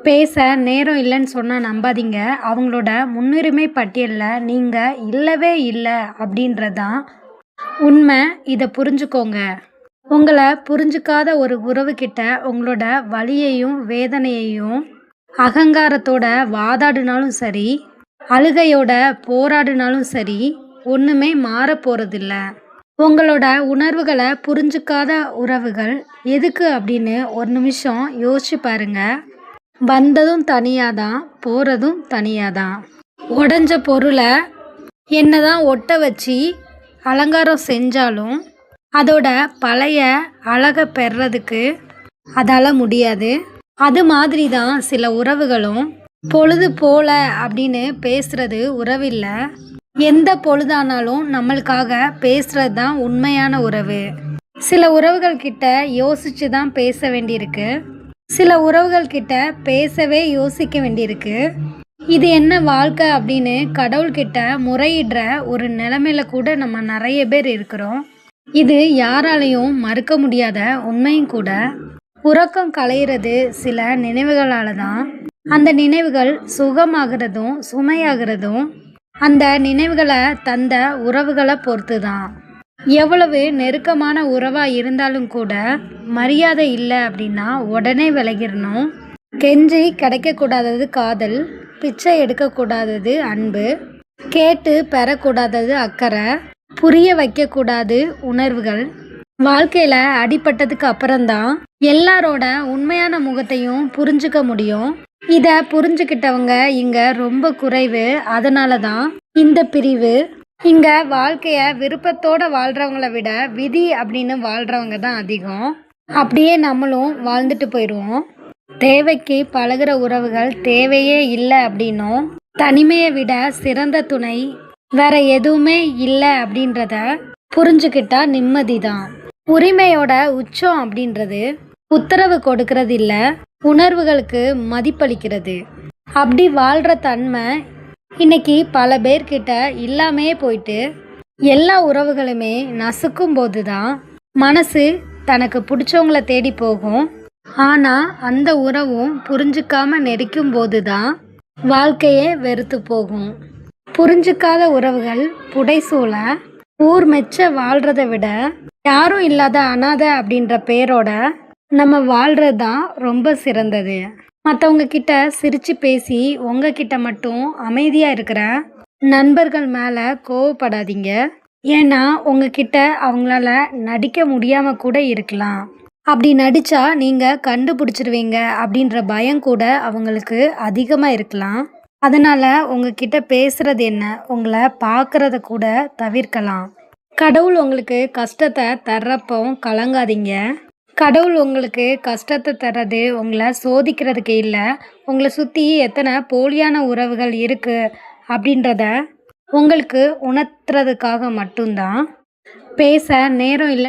பேச நேரம் இல்லைன்னு சொன்னா நம்பாதீங்க. அவங்களோட முன்னுரிமை பட்டியல்ல நீங்க இல்லவே இல்ல அப்படின்றது தான் உண்மை. இத புரிஞ்சுக்கோங்க. உங்கள புரிஞ்சுக்காத ஒரு உறவுகிட்ட உங்களோட வலியையும், வேதனையையும் அகங்காரத்தோட வாதாடினாலும் சரி, அழுகையோட போராடினாலும் சரி, ஒண்ணுமே மாறப் போறதில்ல. உங்களோட உணர்வுகள புரிஞ்சுக்காத உறவுகள் எதுக்கு அப்படின்னு ஒரு நிமிஷம் யோசிச்சு பாருங்க. வந்ததும் தனியா தான், போறதும் தனியா தான். உடைஞ்ச பொருள என்னதான் ஒட்ட வச்சு அலங்காரம் செஞ்சாலும், அதோட பழைய அழக பெறதுக்கு அதால முடியாது. அது மாதிரி தான் சில உறவுகளும். பொழுது போல அப்படின்னு பேசுறது உறவில்ல. எந்த பொழுதானாலும் நம்மளுக்காக பேசுறது தான் உண்மையான உறவு. சில உறவுகள் கிட்ட யோசிச்சு தான் பேச வேண்டியிருக்கு. சில உறவுகள் கிட்ட பேசவே யோசிக்க வேண்டியிருக்கு. இது என்ன வாழ்க்கை அப்படின்னு கடவுள்கிட்ட முறையிடுற ஒரு நிலைமையில கூட நம்ம நிறைய பேர் இருக்கிறோம். இது யாராலையும் மறுக்க முடியாத உண்மையும் கூட. உறக்கம் களையிறது சில நினைவுகளால தான். அந்த நினைவுகள் சுகமாகிறதும் சுமையாகிறதும் அந்த நினைவுகளை தந்த உறவுகளை பொறுத்து தான். எவ்வளவு நெருக்கமான உறவா இருந்தாலும் கூட மரியாதை இல்லை அப்படின்னா உடனே விலகிடணும். கெஞ்சி கிடைக்கக்கூடாதது காதல், பிச்சை எடுக்கக்கூடாதது அன்பு, கேட்டு பெறக்கூடாதது அக்கறை, புரிய வைக்கக்கூடாது உணர்வுகள். வாழ்க்கையில அடிபட்டதுக்கு அப்புறம்தான் எல்லாரோட உண்மையான முகத்தையும் புரிஞ்சுக்க முடியும். இத புரிஞ்சுக்கிட்டவங்க இங்க ரொம்ப குறைவு. அதனால தான் இந்த பிரிவு. இங்க வாழ்க்கைய விருப்பத்தோட வாழ்றவங்கள விட விதி அப்படின்னு வாழ்றவங்க தான் அதிகம். அப்படியே நம்மளும் வாழ்ந்துட்டு போயிடுவோம். தேவைக்கு பழகுற உறவுகள் தேவையே இல்லை அப்படின்னும், தனிமையை விட சிறந்த துணை வேற எதுவுமே இல்லை அப்படின்றத புரிஞ்சுக்கிட்டா நிம்மதி தான். உரிமையோட உச்சம் அப்படின்றது உத்தரவு கொடுக்கறது இல்ல, உணர்வுகளுக்கு மதிப்பளிக்கிறது. அப்படி வாழ்ற தன்மை இன்னைக்கு பல பேர்கிட்ட இல்லாமே போயிட்டு, எல்லா உறவுகளுமே நசுக்கும் போது தான் மனசு தனக்கு பிடிச்சவங்கள தேடி போகும். ஆனா அந்த உறவும் புரிஞ்சுக்காம நெரிக்கும் போது தான் வாழ்க்கையே வெறுத்து போகும். புரிஞ்சுக்காத உறவுகள் புடைசூழ ஊர் மெச்ச வாழ்றதை விட யாரும் இல்லாத அனாதை அப்படின்ற பேரோட நம்ம வாழ்றது தான் ரொம்ப சிறந்தது. மற்றவங்க கிட்ட சிரிச்சு பேசி உங்ககிட்ட மட்டும் அமைதியா இருக்கிற நண்பர்கள் மேல கோவப்படாதீங்க. ஏன்னா உங்ககிட்ட அவங்களால நடிக்க முடியாம கூட இருக்கலாம். அப்படி நடிச்சா நீங்க கண்டுபிடிச்சிருவீங்க அப்படின்ற பயம் கூட அவங்களுக்கு அதிகமா இருக்கலாம். அதனால உங்ககிட்ட பேசுறது என்ன, உங்களை பார்க்கறத கூட தவிர்க்கலாம். கடவுள் உங்களுக்கு கஷ்டத்தை தர்றப்போ கலங்காதீங்க. கடவுள் உங்களுக்கு கஷ்டத்தை தர்றது உங்களை சோதிக்கிறதுக்கு இல்லை, உங்களை சுற்றி எத்தனை போலியான உறவுகள் இருக்கு அப்படின்றத உங்களுக்கு உணர்த்துறதுக்காக மட்டும்தான். பேச நேரம் இல்லை.